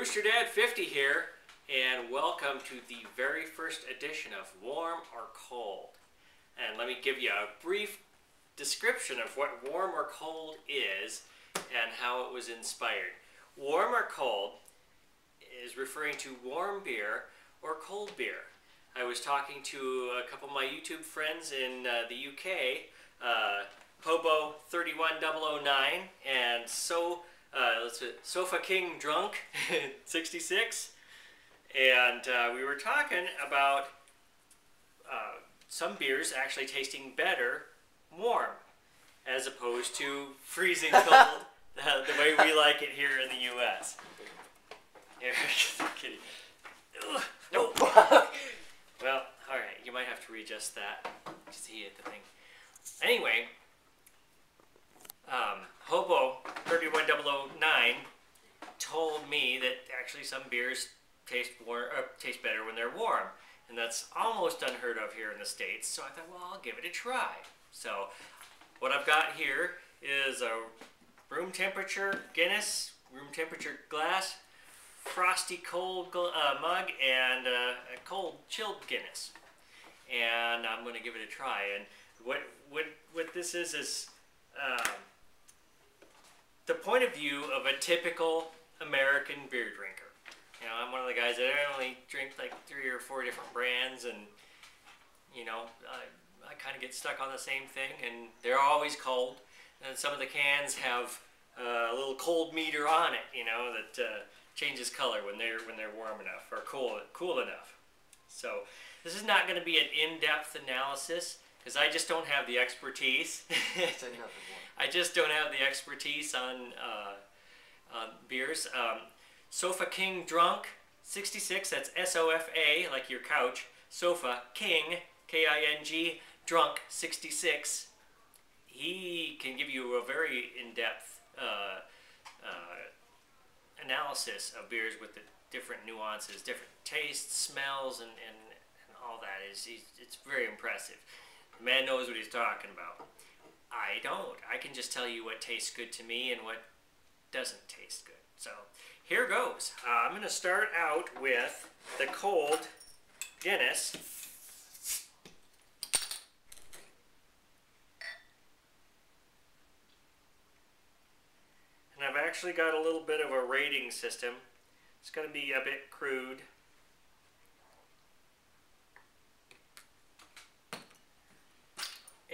Brewster Dad 50 here, and welcome to the very first edition of Warm or Cold. And let me give you a brief description of what warm or cold is and how it was inspired. Warm or cold is referring to warm beer or cold beer. I was talking to a couple of my YouTube friends in the UK, Hobo 31009 and Sofa King Drunk 66, and we were talking about some beers actually tasting better warm as opposed to freezing cold the way we like it here in the U.S. Kidding. No. Well, all right, you might have to readjust that. See it, the thing. Anyway, Hobo 31009 told me that actually some beers taste better when they're warm, and that's almost unheard of here in the States. So I thought, well, I'll give it a try. So what I've got here is a room temperature Guinness, room temperature glass, frosty cold mug, and a cold chilled Guinness. And I'm going to give it a try. And what this is the point of view of a typical American beer drinker. You know, I'm one of the guys that only drink like 3 or 4 different brands, and you know, I kind of get stuck on the same thing, and they're always cold. And some of the cans have a little cold meter on it, you know, that changes color when they're warm enough or cool enough. So this is not going to be an in-depth analysis because I just don't have the expertise. I just don't have the expertise on beers. Sofa King Drunk 66, that's S-O-F-A, like your couch. Sofa King, K-I-N-G, Drunk 66. He can give you a very in-depth analysis of beers with the different nuances, different tastes, smells, and all that. It's very impressive. The man knows what he's talking about. I don't. I can just tell you what tastes good to me and what doesn't taste good. So here goes. I'm going to start out with the cold Guinness. And I've actually got a little bit of a rating system. It's going to be a bit crude.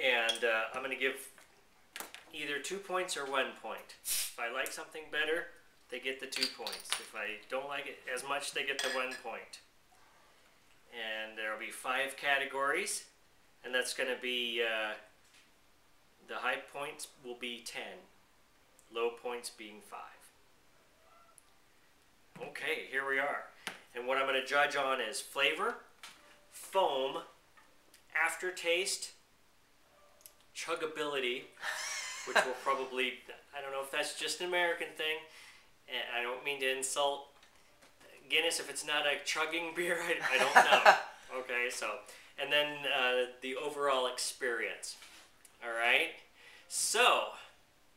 And I'm going to give either 2 points or 1 point. If I like something better, they get the 2 points. If I don't like it as much, they get the 1 point. And there will be 5 categories, and that's going to be, the high points will be 10, low points being 5. Okay, here we are. And what I'm going to judge on is flavor, foam, aftertaste, chuggability, which will probably, I don't know if that's just an American thing, and I don't mean to insult Guinness if it's not a chugging beer, I don't know. Okay, so, and then the overall experience. All right, so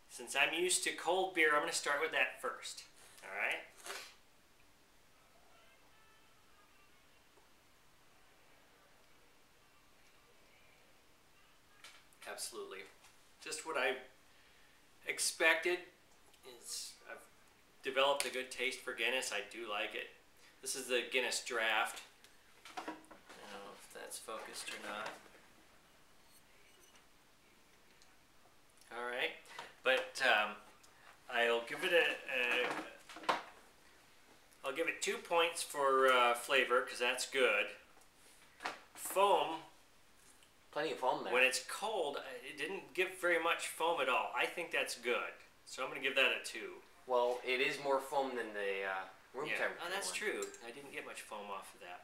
since I'm used to cold beer, I'm going to start with that first. All right. Absolutely. Just what I expected. I've developed a good taste for Guinness. I do like it. This is the Guinness Draft. I don't know if that's focused or not. All right, but I'll give it 2 points for flavor because that's good. Foam. Plenty of foam there. When it's cold, it didn't give very much foam at all. I think that's good. So I'm going to give that a 2. Well, it is more foam than the room temperature. Oh, that's true. I didn't get much foam off of that.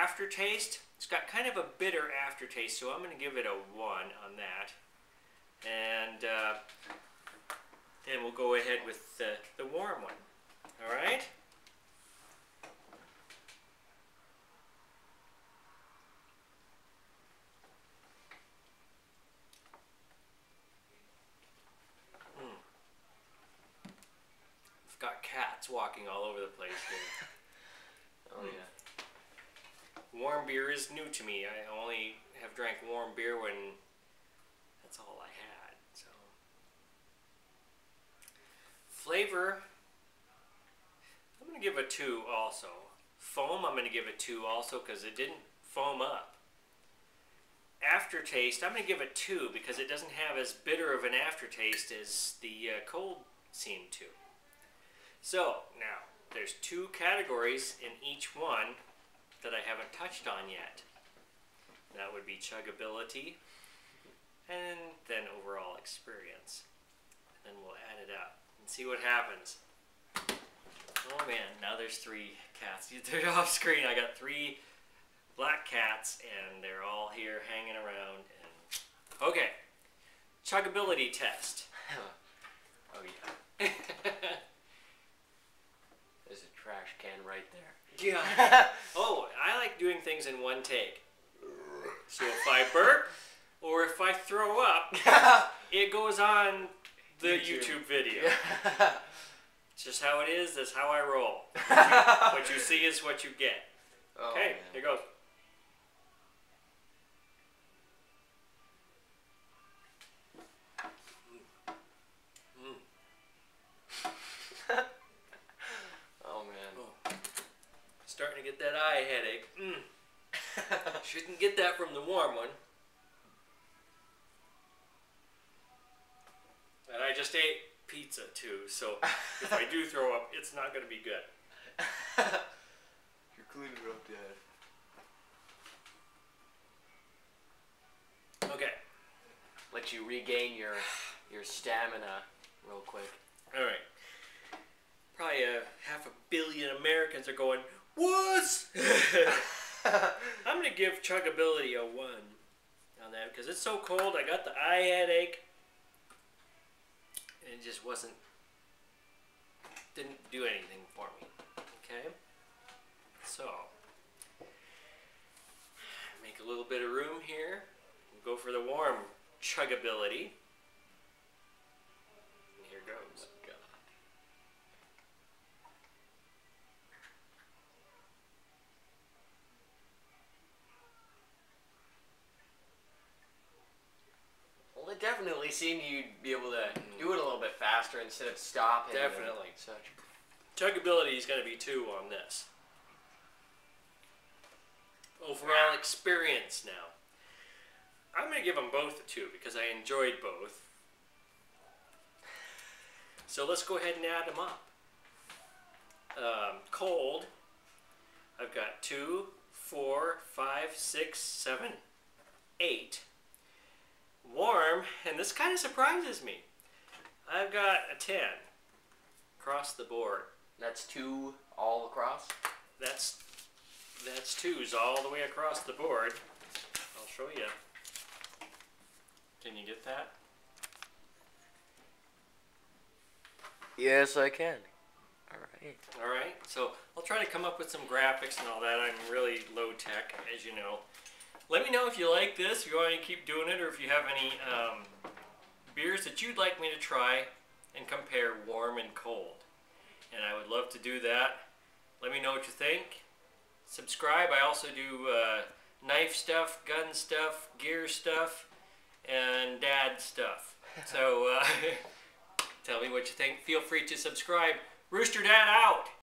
Aftertaste, it's got kind of a bitter aftertaste, so I'm going to give it a 1 on that. And then we'll go ahead with the warm one. All right? got cats walking all over the place here. Oh yeah. Warm beer is new to me. I only have drank warm beer when that's all I had. So flavor, I'm gonna give a 2 also. Foam, I'm gonna give it 2 also because it didn't foam up. Aftertaste, I'm gonna give it 2 because it doesn't have as bitter of an aftertaste as the cold seemed to. So now there's 2 categories in each one that I haven't touched on yet. That would be chuggability and then overall experience. And then we'll add it up and see what happens. Oh man, now there's 3 cats. They're off screen. I got 3 black cats and they're all here hanging around. And okay, chuggability test. Oh yeah. There's a trash can right there. Yeah. Oh, I like doing things in one take. So if I burp or if I throw up, it goes on the YouTube video. It's just how it is. That's how I roll. What you see is what you get. Oh, Okay, man. here goes. Oh man. Oh. Starting to get that eye headache. Shouldn't get that from the warm one. And I just ate pizza too, so if I do throw up, it's not going to be good. You're cleaning it up, Dad. Okay. Let you regain your stamina real quick. All right. Probably 500 million Americans are going, what? I'm going to give chuggability a 1 on that because it's so cold. I got the eye headache. And it just didn't do anything for me. Okay? So, make a little bit of room here. We'll go for the warm chuggability. And here goes. Well, it definitely seemed you'd be able to do it a little bit faster instead of stopping. Definitely. And such. Chuggability is going to be 2 on this. Overall experience now. I'm going to give them both a 2 because I enjoyed both. So let's go ahead and add them up. Cold, I've got 2, 4, 5, 6, 7, 8. Warm, and this kind of surprises me. I've got a 10 across the board. That's 2 all across? That's 2s all the way across the board. I'll show you. Can you get that? Yes, I can. Alright. Alright, so I'll try to come up with some graphics and all that. I'm really low tech, as you know. Let me know if you like this, if you want me to keep doing it, or if you have any beers that you'd like me to try and compare warm and cold. And I would love to do that. Let me know what you think. Subscribe. I also do knife stuff, gun stuff, gear stuff, and dad stuff. So tell me what you think. Feel free to subscribe. Rooster Dad out!